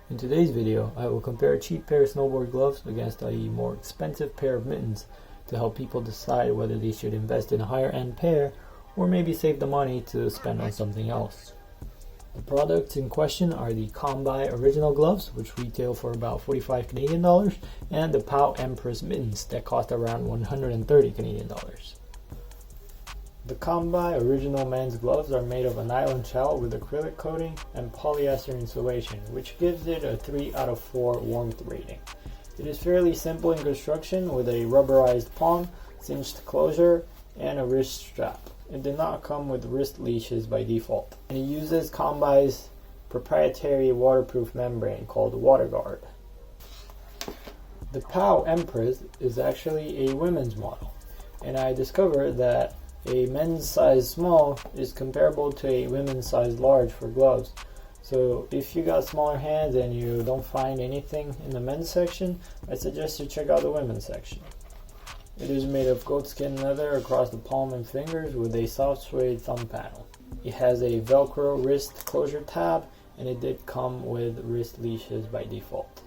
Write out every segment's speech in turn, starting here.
In today's video, I will compare a cheap pair of snowboard gloves against a more expensive pair of mittens to help people decide whether they should invest in a higher end pair or maybe save the money to spend on something else. The products in question are the Combi original gloves, which retail for about 45 Canadian dollars, and the Pao Empress mittens that cost around 130 Canadian dollars. The Combi original men's gloves are made of a nylon shell with acrylic coating and polyester insulation, which gives it a 3 out of 4 warmth rating. It is fairly simple in construction with a rubberized palm, cinched closure, and a wrist strap. It did not come with wrist leashes by default, and it uses Combi's proprietary waterproof membrane called WaterGuard. The Pao Empress is actually a women's model, and I discovered that a men's size small is comparable to a women's size large for gloves. So if you got smaller hands and you don't find anything in the men's section, I suggest you check out the women's section. It is made of goatskin leather across the palm and fingers with a soft suede thumb panel. It has a Velcro wrist closure tab, and it did come with wrist leashes by default.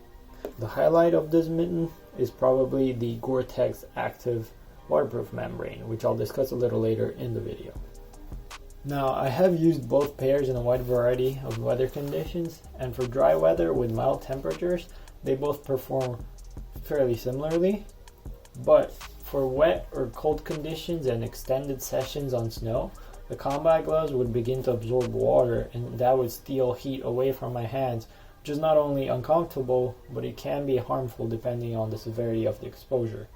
The highlight of this mitten is probably the Gore-Tex active waterproof membrane, which I'll discuss a little later in the video. Now, I have used both pairs in a wide variety of weather conditions, and for dry weather with mild temperatures, they both perform fairly similarly. But for wet or cold conditions and extended sessions on snow, the Combi gloves would begin to absorb water, and that would steal heat away from my hands, which is not only uncomfortable, but it can be harmful depending on the severity of the exposure.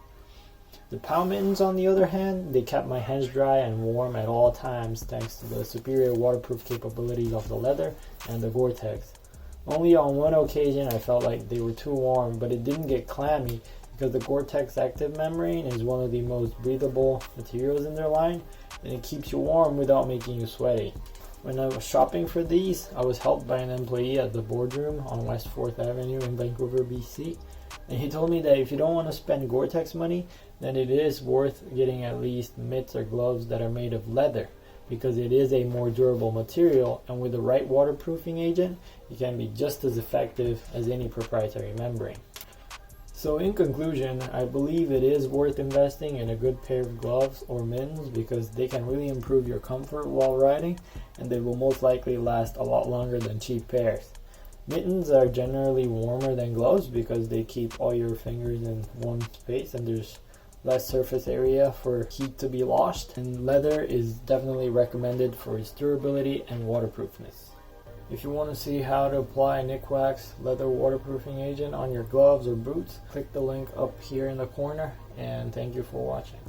The Pao mittens, on the other hand, they kept my hands dry and warm at all times thanks to the superior waterproof capabilities of the leather and the Gore-Tex. Only on one occasion I felt like they were too warm, but it didn't get clammy because the Gore-Tex active membrane is one of the most breathable materials in their line, and it keeps you warm without making you sweaty. When I was shopping for these, I was helped by an employee at the boardroom on West 4th Avenue in Vancouver, BC, and he told me that if you don't want to spend Gore-Tex money, then it is worth getting at least mitts or gloves that are made of leather, because it is a more durable material, and with the right waterproofing agent, it can be just as effective as any proprietary membrane. So in conclusion, I believe it is worth investing in a good pair of gloves or mittens because they can really improve your comfort while riding, and they will most likely last a lot longer than cheap pairs. Mittens are generally warmer than gloves because they keep all your fingers in one space and there's less surface area for heat to be lost, and leather is definitely recommended for its durability and waterproofness. If you want to see how to apply Nikwax leather waterproofing agent on your gloves or boots, click the link up here in the corner, and thank you for watching.